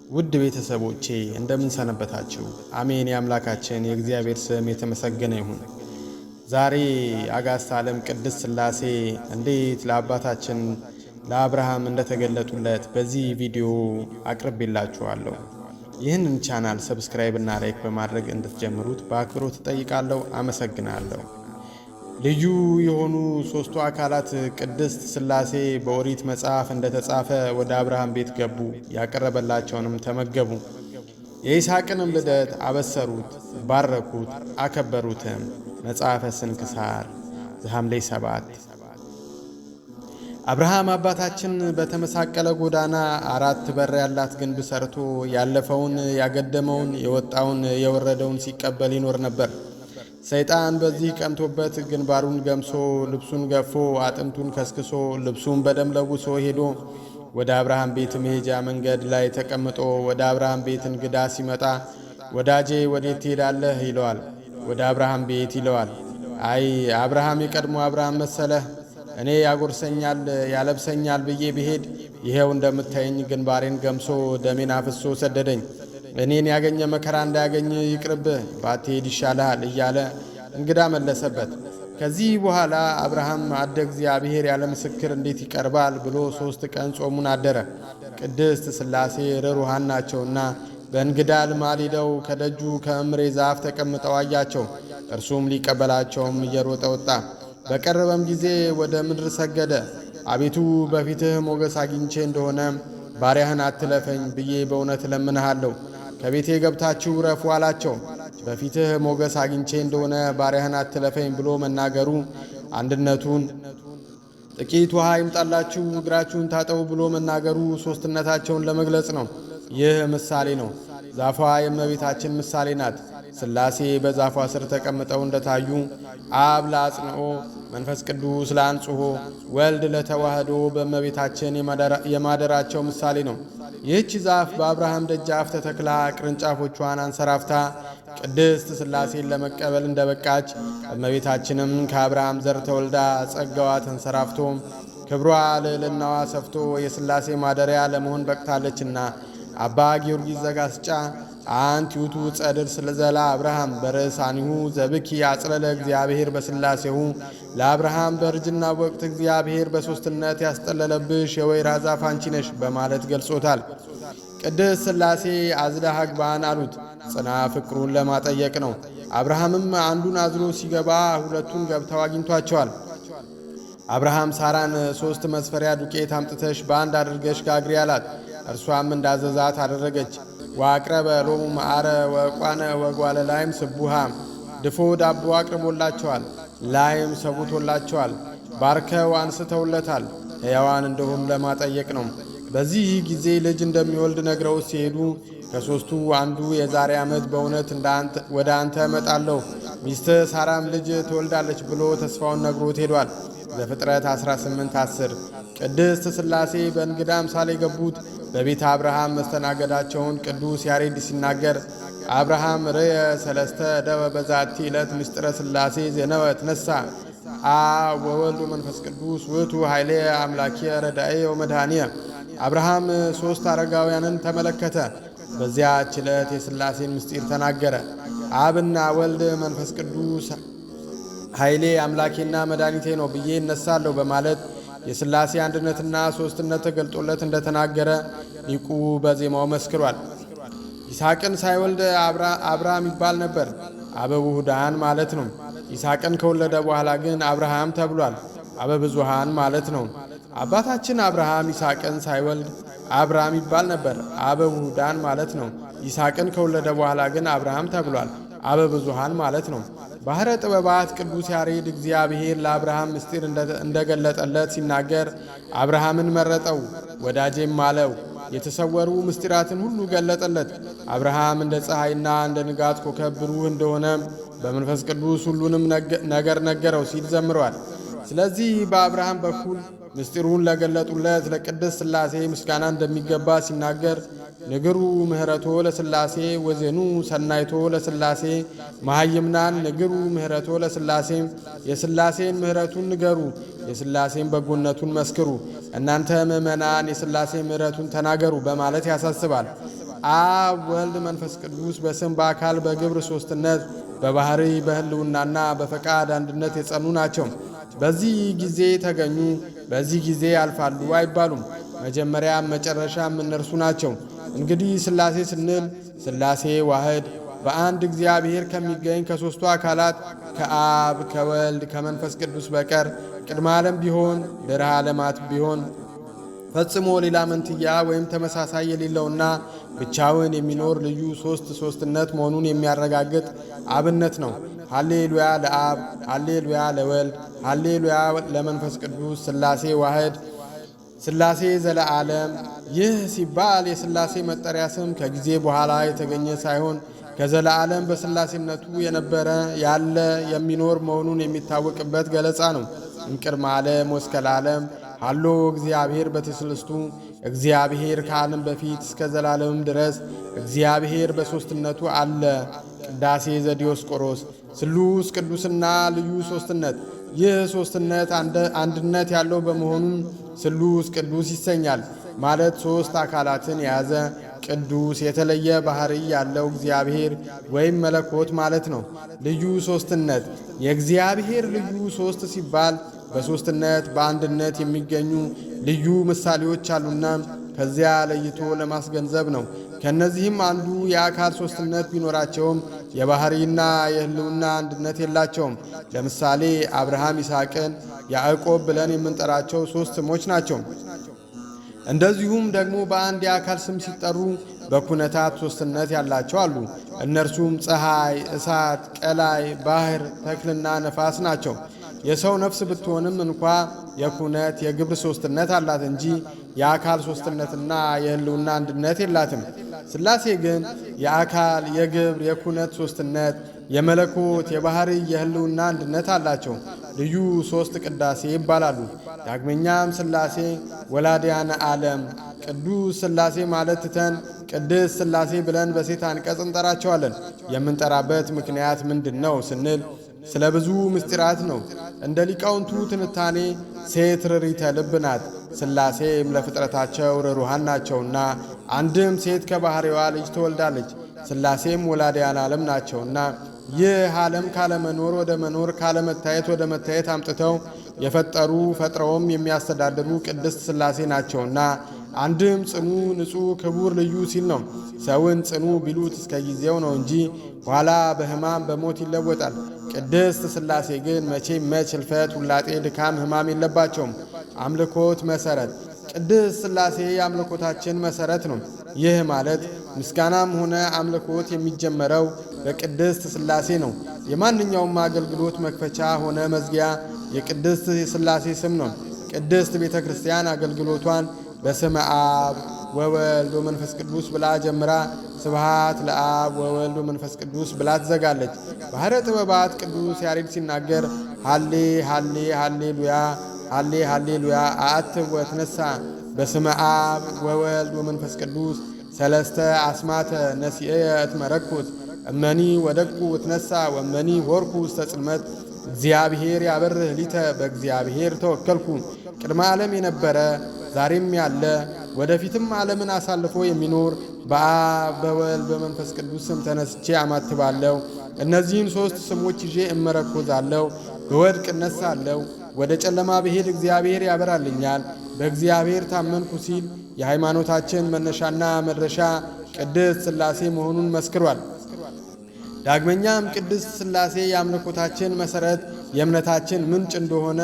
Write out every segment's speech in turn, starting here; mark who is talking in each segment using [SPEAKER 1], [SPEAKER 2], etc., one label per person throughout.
[SPEAKER 1] ውድ ቤተሰቦቼ እንደምን ሰነበታችሁ? አሜን። የአምላካችን የእግዚአብሔር ስም የተመሰገነ ይሁን። ዛሬ አጋዕዝተ ዓለም ቅድስት ሥላሴ እንዴት ለአባታችን ለአብርሃም እንደተገለጡለት በዚህ ቪዲዮ አቅርቤላችኋለሁ። ይህንን ቻናል ሰብስክራይብ እና ላይክ በማድረግ እንድትጀምሩት በአክብሮት እጠይቃለሁ። አመሰግናለሁ። ልዩ የሆኑ ሦስቱ አካላት ቅድስት ሥላሴ በኦሪት መጽሐፍ እንደተጻፈ ወደ አብርሃም ቤት ገቡ፣ ያቀረበላቸውንም ተመገቡ። የይስሐቅንም ልደት አበሰሩት፣ ባረኩት፣ አከበሩትም። መጽሐፈ ስንክሳር ዘሐምሌ 7። አብርሃም አባታችን በተመሳቀለ ጎዳና 4 በር ያላት ግንብ ሰርቶ ያለፈውን ያገደመውን የወጣውን የወረደውን ሲቀበል ይኖር ነበር። ሰይጣን በዚህ ቀንቶበት ግንባሩን ገምሶ ልብሱን ገፎ አጥንቱን ከስክሶ ልብሱን በደም ለውሶ ሄዶ ወደ አብርሃም ቤት መሄጃ መንገድ ላይ ተቀምጦ ወደ አብርሃም ቤት እንግዳ ሲመጣ ወዳጄ ወዴት ትሄዳለህ ይለዋል። ወደ አብርሃም ቤት ይለዋል። አይ አብርሃም የቀድሞ አብርሃም መሰለህ? እኔ ያጎርሰኛል ያለብሰኛል ብዬ ብሄድ ይሄው እንደምታየኝ ግንባሬን ገምሶ ደሜን አፍሶ ሰደደኝ። እኔን ያገኘ መከራ እንዳያገኝ ይቅርብህ፣ ባትሄድ ይሻልሃል እያለ እንግዳ መለሰበት። ከዚህ በኋላ አብርሃም አደ እግዚአብሔር ያለ ምስክር እንዴት ይቀርባል ብሎ 3 ቀን ጾሙን አደረ። ቅድስት ሥላሴ ርኅሩሃን ናቸውና በእንግዳ ልማድ ሄደው ከደጁ ከእምሬ ዛፍ ተቀምጠው አያቸው። እርሱም ሊቀበላቸውም እየሮጠ ወጣ። በቀረበም ጊዜ ወደ ምድር ሰገደ። አቤቱ በፊትህ ሞገስ አግኝቼ እንደሆነ ባሪያህን አትለፈኝ ብዬ በእውነት እለምንሃለሁ። ከቤቴ ገብታችሁ ረፉ አላቸው። በፊትህ ሞገስ አግኝቼ እንደሆነ ባሪያህን አትለፈኝ ብሎ መናገሩ አንድነቱን፣ ጥቂት ውሃ ይምጣላችሁ እግራችሁን ታጠቡ ብሎ መናገሩ ሦስትነታቸውን ለመግለጽ ነው። ይህ ምሳሌ ነው። ዛፏ የእመቤታችን ምሳሌ ናት። ሥላሴ በዛፏ ስር ተቀምጠው እንደታዩ አብ ለአጽንኦ መንፈስ ቅዱስ ለአንጽሖ ወልድ ለተዋህዶ በእመቤታችን የማደራቸው ምሳሌ ነው። ይህች ዛፍ በአብርሃም ደጃፍ ተተክላ ቅርንጫፎቿን አንሰራፍታ ቅድስት ሥላሴን ለመቀበል እንደበቃች እመቤታችንም ከአብርሃም ዘር ተወልዳ ጸጋዋ ተንሰራፍቶ ክብሯ ልዕልናዋ ሰፍቶ የሥላሴ ማደሪያ ለመሆን በቅታለችና አባ ጊዮርጊስ ዘጋስጫ አንቲ ውእቱ ጸድር ስለዘላ አብርሃም በርእሳኒሁ ዘብኪ አጽለለ እግዚአብሔር በሥላሴሁ ለአብርሃም በእርጅና ወቅት እግዚአብሔር በሦስትነት ያስጠለለብሽ የወይራ ዛፍ አንቺ ነሽ በማለት ገልጾታል። ቅድስት ሥላሴ አዝለህ አግባን አሉት። ጽና ፍቅሩን ለማጠየቅ ነው። አብርሃምም አንዱን አዝሎ ሲገባ ሁለቱን ገብተው አግኝቷቸዋል። አብርሃም ሳራን 3 መስፈሪያ ዱቄት አምጥተሽ በአንድ አድርገሽ ጋግሪ አላት። እርሷም እንዳዘዛት አደረገች። ወአቅረበ ሎሙ መዓረ ወቋነ ወጓለ ላይም ስቡሃ ድፎ ዳቦ አቅርቦላቸዋል። ላይም ሰቡቶላቸዋል። ባርከው አንስተውለታል። ሕያዋን እንደሆኑ ለማጠየቅ ነው። በዚህ ጊዜ ልጅ እንደሚወልድ ነግረው ሲሄዱ ከሦስቱ አንዱ የዛሬ ዓመት በእውነት ወደ አንተ እመጣለሁ ሚስትህ ሳራም ልጅ ትወልዳለች ብሎ ተስፋውን ነግሮት ሄዷል። ዘፍጥረት 18:10 ቅድስት ሥላሴ በእንግዳ አምሳል የገቡት በቤተ አብርሃም መስተናገዳቸውን ቅዱስ ያሬድ ሲናገር አብርሃም ርየ ሰለስተ ደበ በዛቲ ዕለት ምስጢረ ሥላሴ ዘነወ ትነሣ አብ ወወልድ ወመንፈስ ቅዱስ ውእቱ ኃይሌ አምላኪየ ረዳኤ ወመድኃኒየ። አብርሃም 3 አረጋውያንን ተመለከተ። በዚያች ዕለት የሥላሴን ምስጢር ተናገረ። አብና ወልድ መንፈስ ቅዱስ ኃይሌ አምላኬና መድኃኒቴ ነው ብዬ እነሳለሁ በማለት የሥላሴ አንድነትና ሦስትነት ተገልጦለት እንደተናገረ ሊቁ በዜማው መስክሯል። ይስሐቅን ሳይወልድ አብርሃም ይባል ነበር። አበብሁዳን ማለት ነው። ይስሐቅን ከወለደ በኋላ ግን አብርሃም ተብሏል። አበብዙሃን ማለት ነው። አባታችን አብርሃም ይስሐቅን ሳይወልድ አብርሃም ይባል ነበር። አበብሁዳን ማለት ነው። ይስሐቅን ከወለደ በኋላ ግን አብርሃም ተብሏል። አበብዙሃን ማለት ነው። ባሕረ ጥበባት ቅዱስ ያሬድ እግዚአብሔር ለአብርሃም ምስጢር እንደገለጠለት ሲናገር አብርሃምን መረጠው ወዳጄም አለው። የተሰወሩ ምስጢራትን ሁሉ ገለጠለት። አብርሃም እንደ ፀሐይና እንደ ንጋት ኮከብ ብሩህ እንደሆነ በመንፈስ ቅዱስ ሁሉንም ነገር ነገረው ሲል ዘምሯል። ስለዚህ በአብርሃም በኩል ምስጢሩን ለገለጡለት ለቅድስት ሥላሴ ምስጋና እንደሚገባ ሲናገር ንግሩ ምህረቶ ለሥላሴ ወዜኑ ሰናይቶ ለሥላሴ መሃይምናን ንግሩ ምህረቶ ለሥላሴ የሥላሴን ምህረቱን ንገሩ፣ የሥላሴን በጎነቱን መስክሩ፣ እናንተ ምእመናን የሥላሴ ምህረቱን ተናገሩ በማለት ያሳስባል። አብ ወልድ መንፈስ ቅዱስ በስም በአካል በግብር ሦስትነት በባህሪ በሕልውናና በፈቃድ አንድነት የጸኑ ናቸው። በዚህ ጊዜ ተገኙ፣ በዚህ ጊዜ ያልፋሉ አይባሉም። መጀመሪያም መጨረሻም እነርሱ ናቸው። እንግዲህ ሥላሴ ስንል ሥላሴ ዋህድ በአንድ እግዚአብሔር ከሚገኝ ከሦስቱ አካላት ከአብ ከወልድ ከመንፈስ ቅዱስ በቀር ቅድመ ዓለም ቢሆን ድኅረ ዓለማት ቢሆን ፈጽሞ ሌላ መንትያ ወይም ተመሳሳይ የሌለውና ብቻውን የሚኖር ልዩ ሦስትነት መሆኑን የሚያረጋግጥ አብነት ነው። ሃሌሉያ ለአብ፣ ሃሌሉያ ለወልድ፣ ሃሌሉያ ለመንፈስ ቅዱስ ሥላሴ ዋህድ ሥላሴ ዘለዓለም። ይህ ሲባል የሥላሴ መጠሪያ ስም ከጊዜ በኋላ የተገኘ ሳይሆን ከዘለዓለም በሥላሴነቱ የነበረ ያለ የሚኖር መሆኑን የሚታወቅበት ገለጻ ነው። እምቅድመ ዓለም ወእስከ ለዓለም ሃሎ እግዚአብሔር በትስልስቱ እግዚአብሔር ከዓለም በፊት እስከ ዘላለምም ድረስ እግዚአብሔር በሦስትነቱ አለ። ቅዳሴ ዘዲዮስቆሮስ። ስሉስ ቅዱስና ልዩ ሦስትነት። ይህ ሦስትነት አንድነት ያለው በመሆኑም ስሉስ ቅዱስ ይሰኛል። ማለት ሦስት አካላትን የያዘ ቅዱስ የተለየ ባህሪ ያለው እግዚአብሔር ወይም መለኮት ማለት ነው። ልዩ ሦስትነት። የእግዚአብሔር ልዩ ሦስት ሲባል በሦስትነት በአንድነት የሚገኙ ልዩ ምሳሌዎች አሉና ከዚያ ለይቶ ለማስገንዘብ ነው። ከእነዚህም አንዱ የአካል ሦስትነት ቢኖራቸውም የባህሪና የሕልውና አንድነት የላቸውም። ለምሳሌ አብርሃም፣ ይስሐቅን፣ ያዕቆብ ብለን የምንጠራቸው ሦስት ስሞች ናቸው። እንደዚሁም ደግሞ በአንድ የአካል ስም ሲጠሩ በኩነታት ሦስትነት ያላቸው አሉ። እነርሱም ፀሐይ፣ እሳት፣ ቀላይ፣ ባህር፣ ተክልና ነፋስ ናቸው። የሰው ነፍስ ብትሆንም እንኳ የኩነት የግብር ሦስትነት አላት እንጂ የአካል ሦስትነትና የሕልውና አንድነት የላትም። ሥላሴ ግን የአካል የግብር የኩነት ሦስትነት የመለኮት የባህሪ የሕልውና አንድነት አላቸው። ልዩ ሦስት ቅዳሴ ይባላሉ። ዳግመኛም ሥላሴ ወላዲያነ ዓለም ቅዱስ ሥላሴ ማለት ትተን ቅድስት ሥላሴ ብለን በሴት አንቀጽ እንጠራቸዋለን። የምንጠራበት ምክንያት ምንድን ነው ስንል ስለ ብዙ ምስጢራት ነው። እንደ ሊቃውንቱ ትንታኔ ሴት ርሪተ ልብ ናት። ሥላሴም ለፍጥረታቸው ርሩሃን ናቸውና አንድም ሴት ከባሕሪዋ ልጅ ትወልዳለች። ሥላሴም ወላዲያን ዓለም ናቸውና ይህ ዓለም ካለመኖር ወደ መኖር ካለመታየት ወደ መታየት አምጥተው የፈጠሩ ፈጥረውም የሚያስተዳድሩ ቅድስት ሥላሴ ናቸውና አንድም ጽኑ ንጹሕ ክቡር ልዩ ሲል ነው። ሰውን ጽኑ ቢሉት እስከ ጊዜው ነው እንጂ ኋላ በሕማም በሞት ይለወጣል። ቅድስት ሥላሴ ግን መቼም መች ሕልፈት፣ ውላጤ፣ ድካም፣ ሕማም የለባቸውም። አምልኮት መሠረት ቅድስት ሥላሴ የአምልኮታችን መሠረት ነው። ይህ ማለት ምስጋናም ሆነ አምልኮት የሚጀመረው በቅድስት ሥላሴ ነው። የማንኛውም አገልግሎት መክፈቻ ሆነ መዝጊያ የቅድስት ሥላሴ ስም ነው። ቅድስት ቤተ ክርስቲያን አገልግሎቷን በስመ አብ ወወልድ ወመንፈስ ቅዱስ ብላ ጀምራ ስብሃት ለአብ ወወልድ ወመንፈስ ቅዱስ ብላ ትዘጋለች። ባሕረ ጥበባት ቅዱስ ያሬድ ሲናገር ሃሌ ሃሌ ሃሌሉያ ሃሌ ሃሌሉያ አአትብ ወትነሣ በስመ አብ ወወልድ ወመንፈስ ቅዱስ ሰለስተ አስማተ ነሲኤየ እትመረኩት እመኒ ወደቁ እትነሣ ወመኒ ሆርኩ ውስተ ጽልመት እግዚአብሔር ያበርህ ሊተ በእግዚአብሔር ተወከልኩ። ቅድመ ዓለም የነበረ ዛሬም ያለ ወደፊትም ዓለምን አሳልፎ የሚኖር በአብ በወልድ በመንፈስ ቅዱስ ስም ተነስቼ አማትባለሁ። እነዚህን ሦስት ስሞች ይዤ እመረኮዛለሁ። በወድቅ እነሳለሁ። ወደ ጨለማ ብሄድ እግዚአብሔር ያበራልኛል። በእግዚአብሔር ታመንኩ ሲል የሃይማኖታችን መነሻና መድረሻ ቅድስት ሥላሴ መሆኑን መስክሯል። ዳግመኛም ቅድስት ሥላሴ የአምልኮታችን መሠረት የእምነታችን ምንጭ እንደሆነ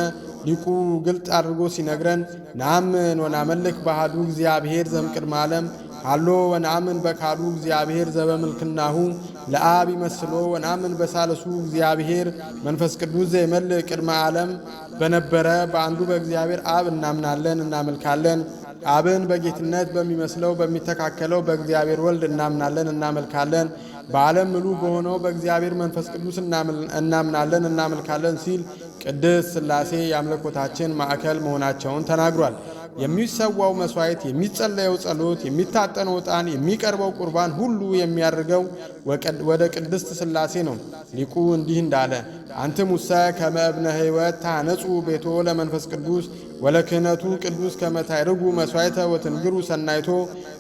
[SPEAKER 1] ሊቁ ግልጥ አድርጎ ሲነግረን ነአምን ወናመልክ በአሐዱ እግዚአብሔር ዘእምቅድመ ዓለም ሃሎ ወነአምን በካሉ እግዚአብሔር ዘበምልክናሁ ለአብ ይመስሎ ወነአምን በሳልሱ እግዚአብሔር መንፈስ ቅዱስ ዘይመልእ ቅድመ ዓለም በነበረ በአንዱ በእግዚአብሔር አብ እናምናለን እናመልካለን። አብን በጌትነት በሚመስለው በሚተካከለው በእግዚአብሔር ወልድ እናምናለን እናመልካለን። በዓለም ምሉ በሆነው በእግዚአብሔር መንፈስ ቅዱስ እናምናለን እናመልካለን ሲል ቅድስት ሥላሴ የአምልኮታችን ማዕከል መሆናቸውን ተናግሯል። የሚሰዋው መሥዋዕት፣ የሚጸለየው ጸሎት፣ የሚታጠነው ዕጣን፣ የሚቀርበው ቁርባን ሁሉ የሚያርገው ወደ ቅድስት ሥላሴ ነው። ሊቁ እንዲህ እንዳለ አንትሙሰ ከመ እብነ ሕይወት ታነጹ ቤቶ ለመንፈስ ቅዱስ ወለክህነቱ ቅዱስ ከመታይርጉ መስዋዕተ ወትንግሩ ሰናይቶ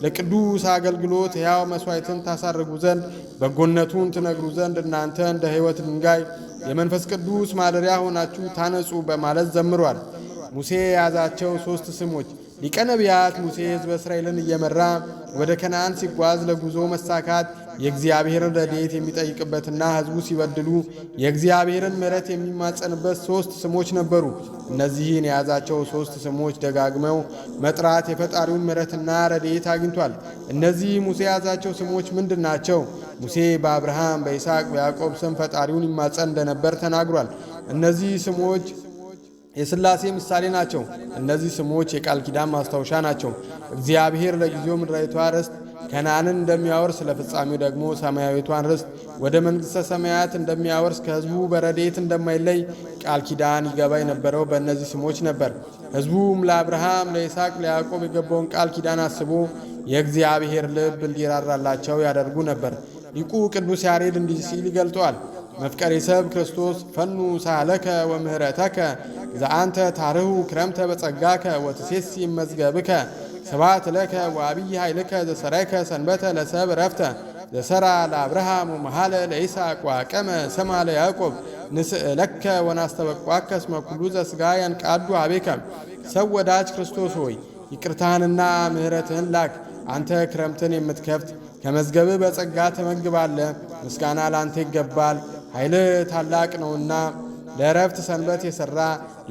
[SPEAKER 1] ለቅዱስ አገልግሎት ሕያው መስዋዕትን ታሳርጉ ዘንድ በጎነቱን ትነግሩ ዘንድ እናንተ እንደ ሕይወት ድንጋይ የመንፈስ ቅዱስ ማደሪያ ሆናችሁ ታነጹ በማለት ዘምሯል። ሙሴ የያዛቸው 3 ስሞች ሊቀ ነቢያት ሙሴ ሕዝበ እስራኤልን እየመራ ወደ ከነዓን ሲጓዝ ለጉዞ መሳካት የእግዚአብሔርን ረድኤት የሚጠይቅበትና ሕዝቡ ሲበድሉ የእግዚአብሔርን ምሕረት የሚማጸንበት 3 ስሞች ነበሩ። እነዚህን የያዛቸው 3 ስሞች ደጋግመው መጥራት የፈጣሪውን ምሕረትና ረድኤት አግኝቷል። እነዚህ ሙሴ የያዛቸው ስሞች ምንድን ናቸው? ሙሴ በአብርሃም በይስሐቅ በያዕቆብ ስም ፈጣሪውን ይማጸን እንደነበር ተናግሯል። እነዚህ ስሞች የሥላሴ ምሳሌ ናቸው። እነዚህ ስሞች የቃል ኪዳን ማስታወሻ ናቸው። እግዚአብሔር ለጊዜው ምድራዊቷ ርስት ከነዓንን እንደሚያወርስ ለፍጻሜው ደግሞ ሰማያዊቷን ርስት ወደ መንግሥተ ሰማያት እንደሚያወርስ ከሕዝቡ በረድኤት እንደማይለይ ቃል ኪዳን ይገባ የነበረው በእነዚህ ስሞች ነበር። ሕዝቡም ለአብርሃም ለይስሐቅ ለያዕቆብ የገባውን ቃል ኪዳን አስቦ የእግዚአብሔር ልብ እንዲራራላቸው ያደርጉ ነበር። ሊቁ ቅዱስ ያሬድ እንዲህ ሲል ይገልጠዋል። መፍቀሬ ሰብ ክርስቶስ ፈኑ ሳለከ ወምህረተከ ዘአንተ ታርሁ ክረምተ በጸጋከ ወትሴሲ መዝገብከ ስብሐት ለከ ወአብይ ኃይልከ ዘሰራይከ ሰንበተ ለሰብ ረፍተ ዘሰራ ለአብርሃም ወመሃለ ለይስሐቅ ወአቀመ ሰማ ለያዕቆብ ንስእለከ ወናስተበቋከ እስመ ኩሉ ዘሥጋ ያንቃዱ አቤከ። ሰው ወዳጅ ክርስቶስ ሆይ ይቅርታህንና ምሕረትህን ላክ። አንተ ክረምትን የምትከፍት ከመዝገብህ በጸጋ ትመግባለህ። ምስጋና ለአንተ ይገባል። ኃይልህ ታላቅ ነውና ለዕረፍት ሰንበት የሠራ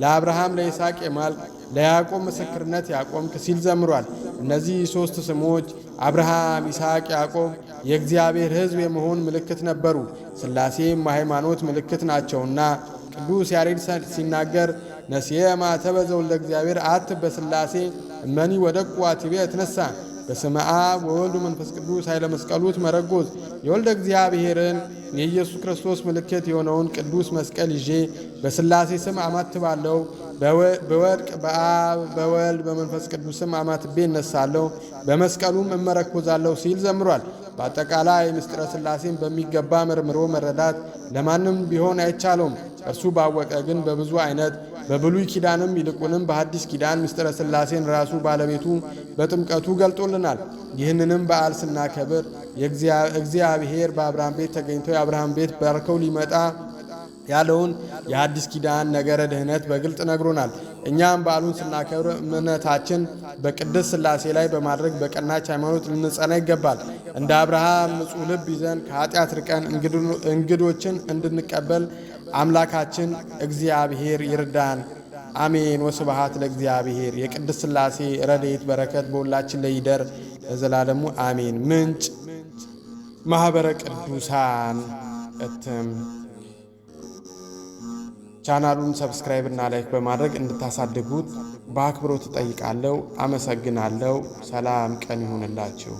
[SPEAKER 1] ለአብርሃም ለይስሐቅ የማልክ ለያዕቆብ ምስክርነት ያቆምክ ሲል ዘምሯል። እነዚህ 3 ስሞች አብርሃም፣ ይስሐቅ፣ ያዕቆብ የእግዚአብሔር ሕዝብ የመሆን ምልክት ነበሩ። ሥላሴም ሃይማኖት ምልክት ናቸውና ቅዱስ ያሬድ ሲናገር ነስየ ማኅተበ ዘወልደ እግዚአብሔር አትብ በሥላሴ እመኒ ወደቁ አቲቤ እትነሣ በስመ አብ ወወልድ መንፈስ ቅዱስ ኃይለ መስቀሉት መረጎዝ የወልደ እግዚአብሔርን የኢየሱስ ክርስቶስ ምልክት የሆነውን ቅዱስ መስቀል ይዤ በሥላሴ ስም አማትባለሁ። በወድቅ በአብ በወልድ በመንፈስ ቅዱስም አማትቤ እነሳለሁ፣ በመስቀሉም እመረኮዛለሁ ሲል ዘምሯል። በአጠቃላይ ምስጢረ ሥላሴን በሚገባ መርምሮ መረዳት ለማንም ቢሆን አይቻለውም። እርሱ ባወቀ ግን በብዙ አይነት በብሉይ ኪዳንም ይልቁንም በሐዲስ ኪዳን ምስጢረ ሥላሴን ራሱ ባለቤቱ በጥምቀቱ ገልጦልናል። ይህንንም በዓል ስናከብር እግዚአብሔር በአብርሃም ቤት ተገኝቶ የአብርሃም ቤት ባርከው ሊመጣ ያለውን የሐዲስ ኪዳን ነገረ ድህነት በግልጥ ነግሮናል። እኛም በዓሉን ስናከብር እምነታችን በቅድስት ሥላሴ ላይ በማድረግ በቀናች ሃይማኖት ልንጸና ይገባል። እንደ አብርሃም ንጹሕ ልብ ይዘን ከኃጢአት ርቀን እንግዶችን እንድንቀበል አምላካችን እግዚአብሔር ይርዳን። አሜን። ወስብሐት ለእግዚአብሔር። የቅድስት ሥላሴ ረድኤት በረከት በሁላችን ላይ ይደር ለዘላለሙ አሜን። ምንጭ ማኅበረ ቅዱሳን እትም። ቻናሉን ሰብስክራይብ እና ላይክ በማድረግ እንድታሳድጉት በአክብሮት እጠይቃለሁ። አመሰግናለሁ። ሰላም ቀን ይሁንላችሁ።